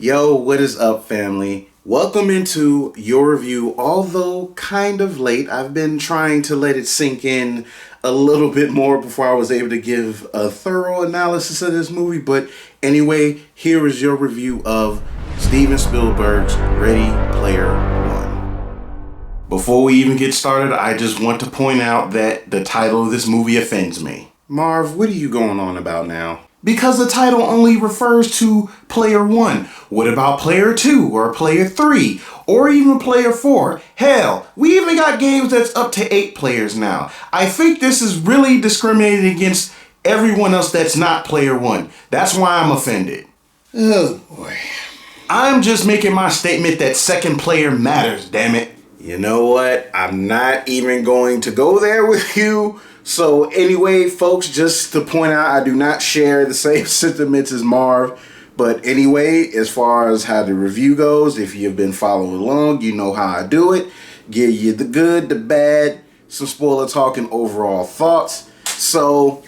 Yo, what is up, family? Welcome into your review, although kind of late. I've been trying to let it sink in a little bit more before I was able to give a thorough analysis of this movie. But anyway, here is your review of Steven Spielberg's Ready Player One. Before we even get started, I just want to point out that the title of this movie offends me. Marv, what are you going on about now? Because the title only refers to player one. What about player two or player three or even player four? Hell, we even got games that's up to 8 players now. I think this is really discriminating against everyone else that's not player one. That's why I'm offended. Oh boy. I'm just making my statement that second player matters, damn it. You know what? I'm not even going to go there with you. So anyway, folks, just to point out, I do not share the same sentiments as Marv. But anyway, as far as how the review goes, if you've been following along, you know how I do it. Give you the good, the bad, some spoiler talk, and overall thoughts. So,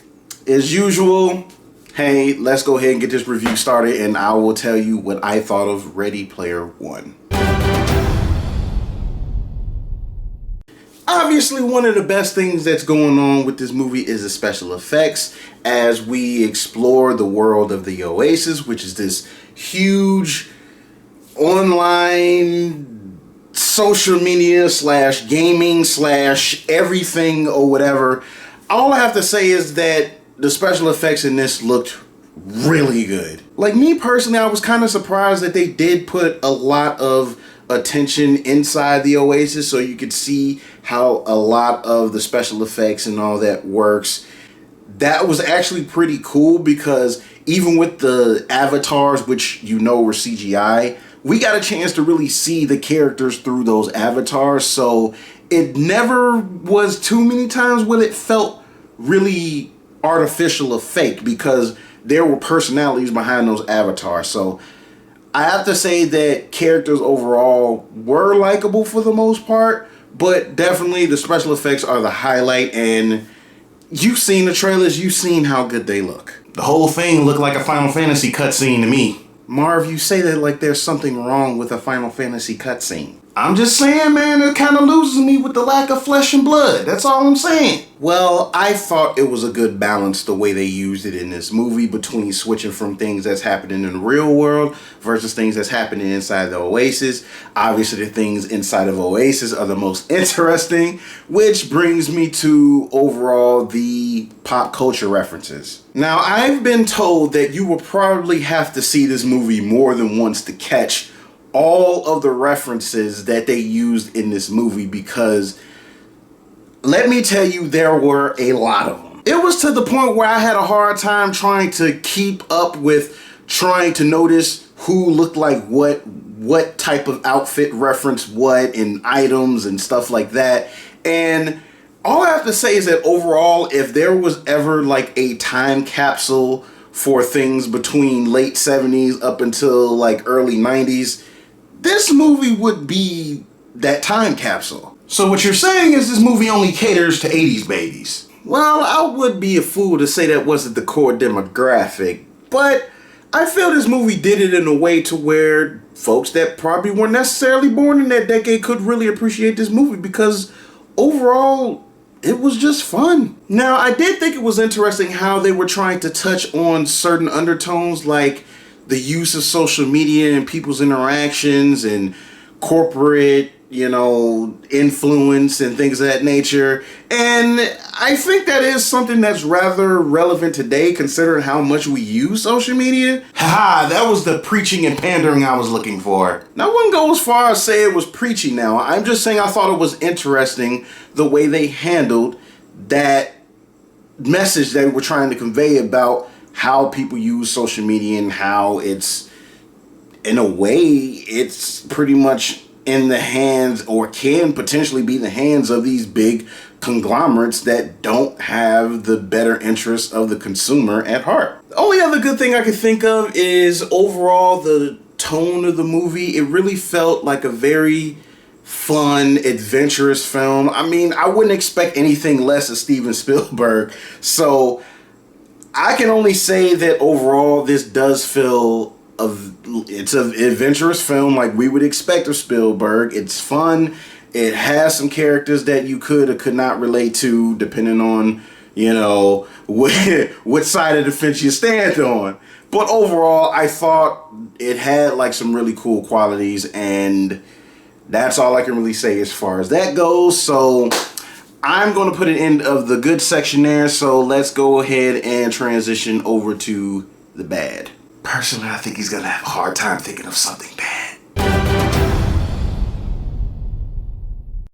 as usual, hey, let's go ahead and get this review started, and I will tell you what I thought of Ready Player One. Obviously, one of the best things that's going on with this movie is the special effects as we explore the world of the Oasis, which is this huge online social media / gaming / everything or whatever. All I have to say is that the special effects in this looked really good. Like me personally, I was kind of surprised that they did put a lot of attention inside the Oasis so you could see how a lot of the special effects and all that works. That was actually pretty cool because even with the avatars, which you know were CGI, we got a chance to really see the characters through those avatars. So it never was too many times when it felt really artificial or fake because there were personalities behind those avatars. So I have to say that characters overall were likable for the most part, but definitely the special effects are the highlight, and you've seen the trailers, you've seen how good they look. The whole thing looked like a Final Fantasy cutscene to me. Marv, you say that like there's something wrong with a Final Fantasy cutscene. I'm just saying, man, it kind of loses me with the lack of flesh and blood. That's all I'm saying. Well, I thought it was a good balance the way they used it in this movie between switching from things that's happening in the real world versus things that's happening inside the Oasis. Obviously, the things inside of Oasis are the most interesting, which brings me to overall the pop culture references. Now, I've been told that you will probably have to see this movie more than once to catch all of the references that they used in this movie because let me tell you, there were a lot of them. It was to the point where I had a hard time trying to keep up with trying to notice who looked like what type of outfit referenced what and items and stuff like that. And all I have to say is that overall, if there was ever like a time capsule for things between late 70s up until like early 90s, this movie would be that time capsule. So what you're saying is this movie only caters to 80s babies. Well, I would be a fool to say that wasn't the core demographic, but I feel this movie did it in a way to where folks that probably weren't necessarily born in that decade could really appreciate this movie because overall, it was just fun. Now, I did think it was interesting how they were trying to touch on certain undertones like the use of social media and people's interactions and corporate, influence and things of that nature. And I think that is something that's rather relevant today considering how much we use social media. Haha, that was the preaching and pandering I was looking for. Now, I wouldn't go as far as say it was preachy now. I'm just saying I thought it was interesting the way they handled that message they were trying to convey about how people use social media and how it's, in a way, it's pretty much in the hands or can potentially be the hands of these big conglomerates that don't have the better interests of the consumer at heart. The only other good thing I could think of is overall the tone of the movie. It really felt like a very fun, adventurous film. I mean, I wouldn't expect anything less of Steven Spielberg. So I can only say that overall this does feel it's an adventurous film like we would expect of Spielberg. It's fun. It has some characters that you could or could not relate to, depending on, you know, what side of the fence you stand on. But overall, I thought it had like some really cool qualities, and that's all I can really say as far as that goes. So I'm going to put an end of the good section there. So let's go ahead and transition over to the bad. Personally, I think he's going to have a hard time thinking of something bad.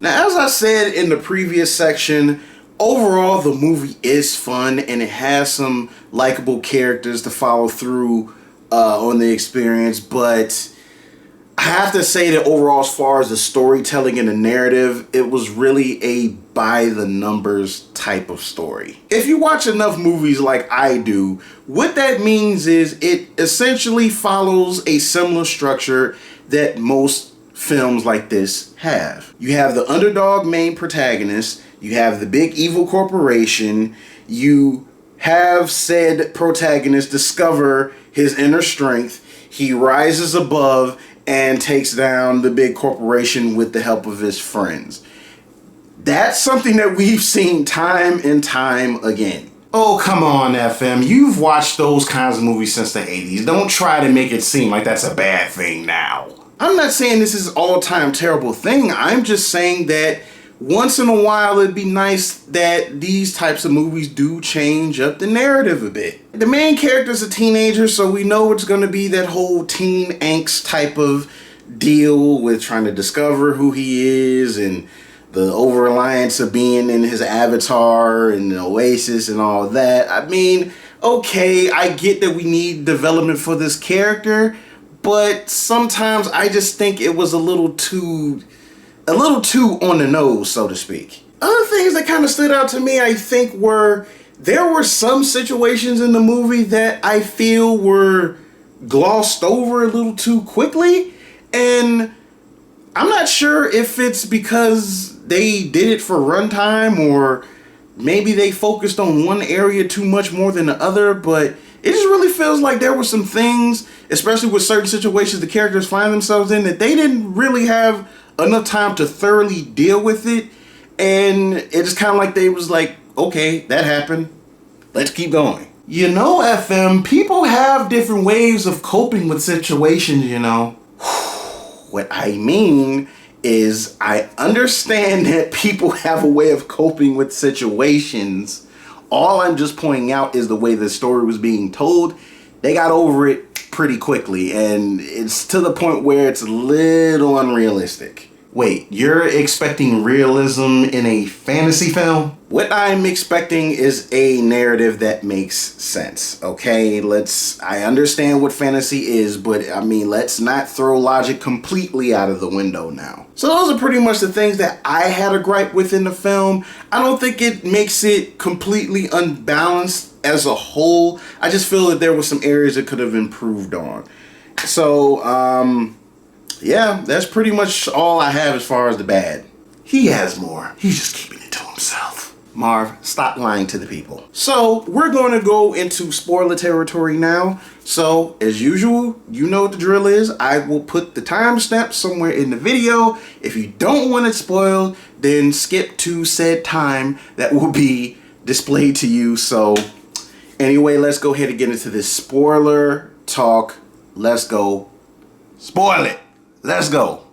Now, as I said in the previous section, overall, the movie is fun and it has some likable characters to follow through on the experience. But I have to say that overall, as far as the storytelling and the narrative, it was really a by-the-numbers type of story. If you watch enough movies like I do, what that means is it essentially follows a similar structure that most films like this have. You have the underdog main protagonist, you have the big evil corporation, you have said protagonist discover his inner strength, he rises above and takes down the big corporation with the help of his friends. That's something that we've seen time and time again. Oh, come on, FM. You've watched those kinds of movies since the 80s. Don't try to make it seem like that's a bad thing now. I'm not saying this is an all-time terrible thing. I'm just saying that once in a while it'd be nice that these types of movies do change up the narrative a bit. The main character's a teenager, so we know it's going to be that whole teen angst type of deal with trying to discover who he is and the over-reliance of being in his avatar and the Oasis and all that. I mean, okay, I get that we need development for this character, but sometimes I just think it was a little too on the nose, so to speak. Other things that kind of stood out to me, I think, there were some situations in the movie that I feel were glossed over a little too quickly, and I'm not sure if it's because they did it for runtime or maybe they focused on one area too much more than the other, but it just really feels like there were some things, especially with certain situations the characters find themselves in, that they didn't really have enough time to thoroughly deal with it. And it just kind of like they was like, okay, that happened. Let's keep going. You know, FM, people have different ways of coping with situations, you know. What I mean is I understand that people have a way of coping with situations. All I'm just pointing out is the way the story was being told. They got over it pretty quickly, and it's to the point where it's a little unrealistic. Wait, you're expecting realism in a fantasy film? What I'm expecting is a narrative that makes sense, okay? I understand what fantasy is, but I mean, let's not throw logic completely out of the window now. So those are pretty much the things that I had a gripe with in the film. I don't think it makes it completely unbalanced as a whole. I just feel that there were some areas it could have improved on. So, yeah, that's pretty much all I have as far as the bad. He has more. He's just keeping it to himself. Marv, stop lying to the people. So, we're going to go into spoiler territory now. So, as usual, you know what the drill is. I will put the timestamp somewhere in the video. If you don't want it spoiled, then skip to said time that will be displayed to you. So, anyway, let's go ahead and get into this spoiler talk. Let's go. Spoil it. Let's go.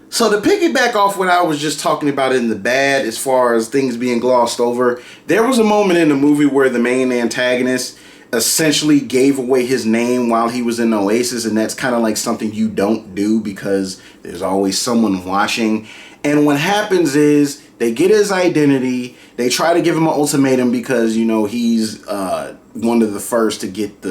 So to piggyback off what I was just talking about in the bad, as far as things being glossed over, there was a moment in the movie where the main antagonist essentially gave away his name while he was in Oasis, and that's kind of like something you don't do because there's always someone watching. And what happens is they get his identity, they try to give him an ultimatum because, you know, he's one of the first to get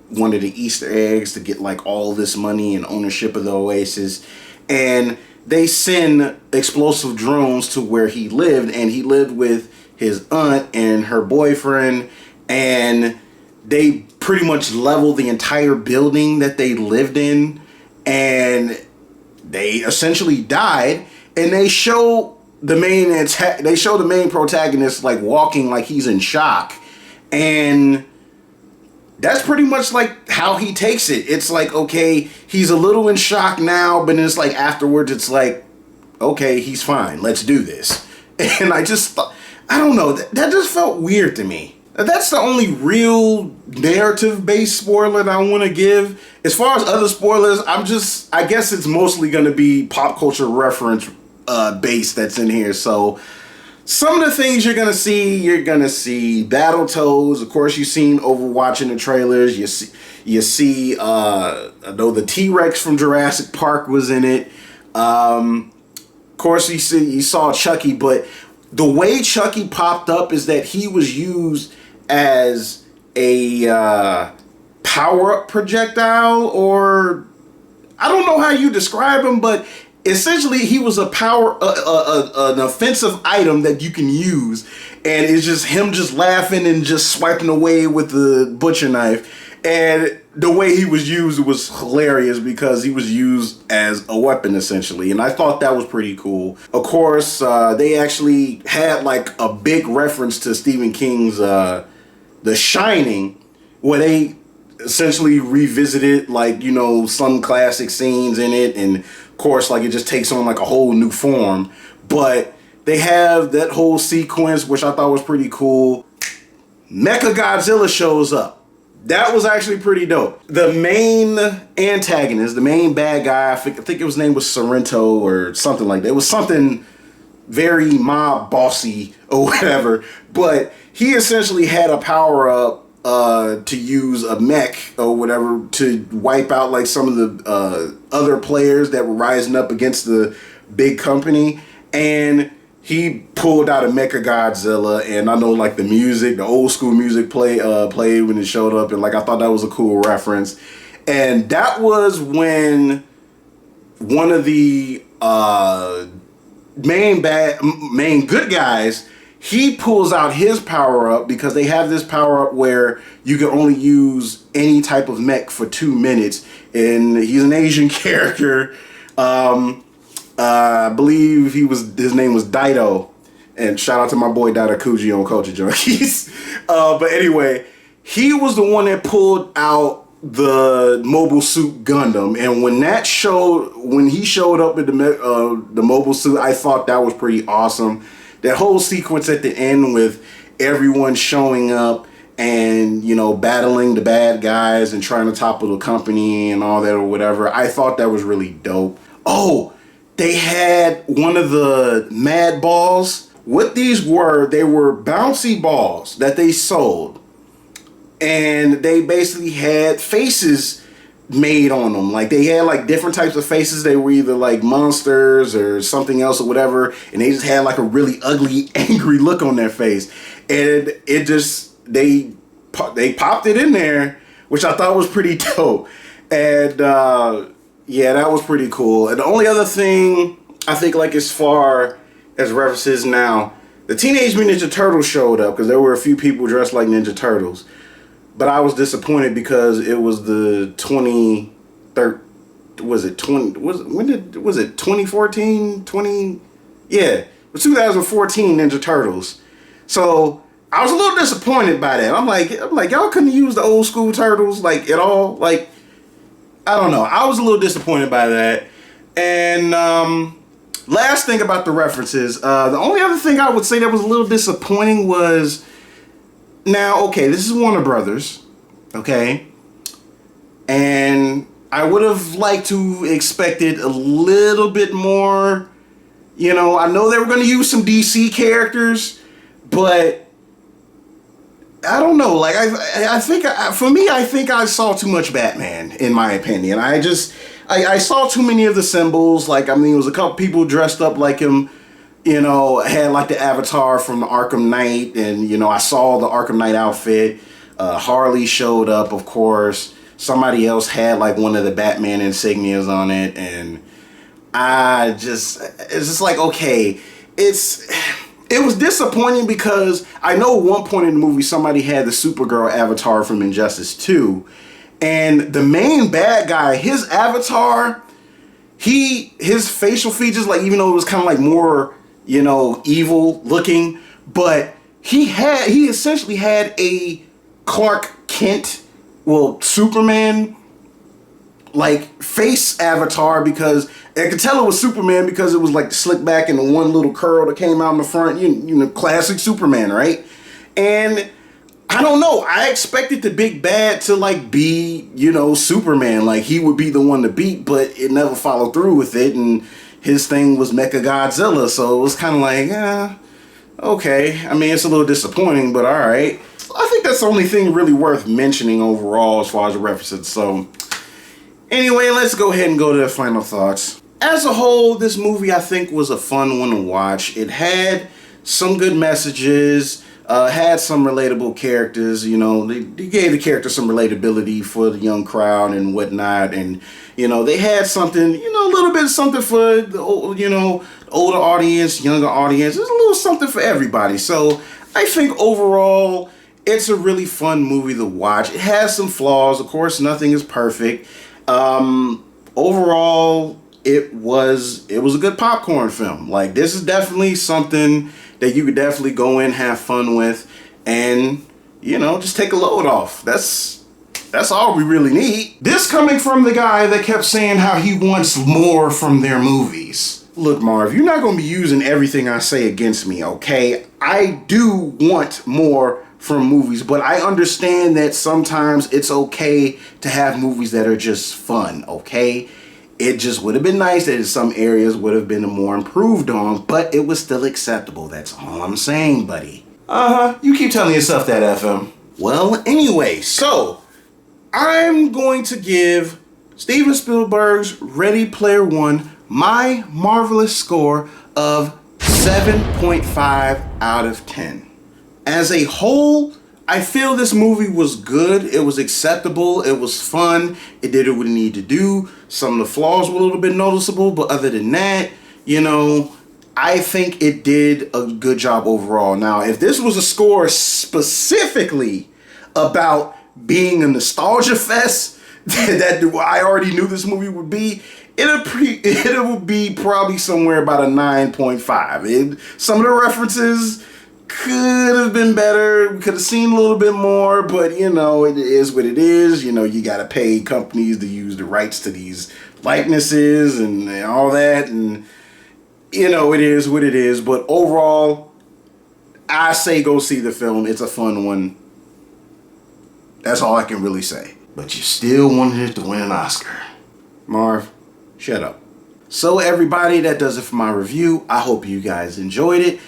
one of the Easter eggs to get like all this money and ownership of the Oasis, and they send explosive drones to where he lived, and he lived with his aunt and her boyfriend, and they pretty much leveled the entire building that they lived in, and they essentially died. And they show the main protagonist like walking like he's in shock, and that's pretty much like how he takes it. It's like, okay, he's a little in shock now, but then it's like afterwards, it's like, okay, he's fine. Let's do this. And I just thought, I don't know, that just felt weird to me. That's the only real narrative-based spoiler that I want to give. As far as other spoilers, I guess it's mostly going to be pop culture reference based that's in here. So some of the things you're going to see Battletoads. Of course, you've seen Overwatch in the trailers. You see, I know the T-Rex from Jurassic Park was in it. Of course, you saw Chucky, but the way Chucky popped up is that he was used as a power-up projectile, or I don't know how you describe him, but essentially he was an offensive item that you can use, and it's just him just laughing and just swiping away with the butcher knife. And the way he was used was hilarious because he was used as a weapon essentially, and I thought that was pretty cool. Of course, they actually had like a big reference to Stephen King's The Shining, where they essentially revisited like, you know, some classic scenes in it, and of course like it just takes on like a whole new form. But they have that whole sequence which I thought was pretty cool. Mechagodzilla shows up. That was actually pretty dope. The main antagonist, the main bad guy, I think his name was Sorrento or something like that. It was something very mob bossy or whatever, but he essentially had a power up to use a mech or whatever to wipe out like some of the other players that were rising up against the big company, and he pulled out a Mechagodzilla. And I know like the music, the old school music played when it showed up, and like I thought that was a cool reference. And that was when one of the main good guys, he pulls out his power up, because they have this power up where you can only use any type of mech for 2 minutes, and he's an Asian character. I believe his name was Dido, and shout out to my boy Dido Kuji on Culture Junkies. But anyway, he was the one that pulled out the Mobile Suit Gundam, and when he showed up in the Mobile Suit, I thought that was pretty awesome. That whole sequence at the end with everyone showing up and, you know, battling the bad guys and trying to topple the company and all that or whatever, I thought that was really dope. Oh, they had one of the mad balls. What these were, they were bouncy balls that they sold, and they basically had faces made on them. Like they had like different types of faces. They were either like monsters or something else or whatever, and they just had like a really ugly, angry look on their face. And it just they popped it in there, which I thought was pretty dope. And yeah, that was pretty cool. And the only other thing I think, like as far as references now, the Teenage Mutant Ninja Turtles showed up because there were a few people dressed like Ninja Turtles. But I was disappointed because it was the 2014? Yeah, it was 2014 Ninja Turtles. So I was a little disappointed by that. I'm like, y'all couldn't use the old school Turtles like at all. Like, I don't know. I was a little disappointed by that. And last thing about the references, the only other thing I would say that was a little disappointing was, now, okay, this is Warner Brothers, okay? And I would have liked to expected a little bit more. You know, I know they were going to use some DC characters, but I don't know. Like, I think I saw too much Batman, in my opinion. I saw too many of the symbols. Like, I mean, it was a couple people dressed up like him, you know, had like the avatar from the Arkham Knight, and, you know, I saw the Arkham Knight outfit. Harley showed up, of course. Somebody else had like one of the Batman insignias on it, and it's just like, okay, it was disappointing because I know at one point in the movie somebody had the Supergirl avatar from Injustice 2, and the main bad guy, his avatar, his facial features, like, even though it was kind of like more, you know, evil looking, but he essentially had a Clark Kent well, Superman, like, face avatar, because I could tell it was Superman because it was like slick back and the one little curl that came out in the front. You know, classic Superman, right? And I don't know. I expected the big bad to like be, you know, Superman. Like he would be the one to beat, but it never followed through with it. And his thing was Mecha Godzilla. So it was kind of like, yeah, okay. I mean, it's a little disappointing, but all right. I think that's the only thing really worth mentioning overall as far as the references. So anyway, let's go ahead and go to the final thoughts. As a whole, this movie I think was a fun one to watch. It had some good messages. Had some relatable characters, you know, they gave the characters some relatability for the young crowd and whatnot, and, you know, they had something, you know, a little bit of something for the, you know, older audience, younger audience. There's a little something for everybody. So I think overall, it's a really fun movie to watch. It has some flaws. Of course, nothing is perfect. Overall, it was a good popcorn film. Like, this is definitely something that you could definitely go in, have fun with, and, you know, just take a load off. That's all we really need. This coming from the guy that kept saying how he wants more from their movies. Look, Marv, you're not going to be using everything I say against me, okay? I do want more from movies, but I understand that sometimes it's okay to have movies that are just fun, okay? It just would have been nice that in some areas would have been more improved on, but it was still acceptable. That's all I'm saying, buddy. You keep telling yourself that, FM. Well, anyway, so I'm going to give Steven Spielberg's Ready Player One my marvelous score of 7.5 out of 10. As a whole, I feel this movie was good. It was acceptable. It was fun. It did what it needed to do. Some of the flaws were a little bit noticeable, but other than that, you know, I think it did a good job overall. Now, if this was a score specifically about being a nostalgia fest that I already knew this movie would be, it would be probably somewhere about a 9.5. Some of the references could have been better. We could have seen a little bit more, but you know, it is what it is. You know, you got to pay companies to use the rights to these likenesses and all that, and you know, it is what it is. But overall, I say go see the film. It's a fun one. That's all I can really say. But you still wanted it to win an Oscar. Marv, shut up. So everybody, that does it for my review. I hope you guys enjoyed it.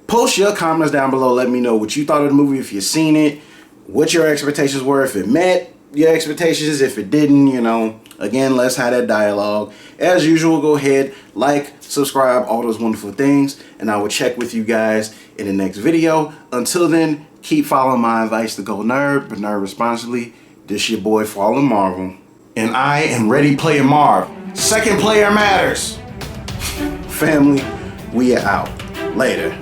Post your comments down below. Let me know what you thought of the movie, if you've seen it, what your expectations were, if it met your expectations, if it didn't, you know. Again, let's have that dialogue. As usual, go ahead, like, subscribe, all those wonderful things, and I will check with you guys in the next video. Until then, keep following my advice to go nerd, but nerd responsibly. This your boy, Fallen Marvel, and I am Ready Player Marv. Second player matters. Family, we are out. Later.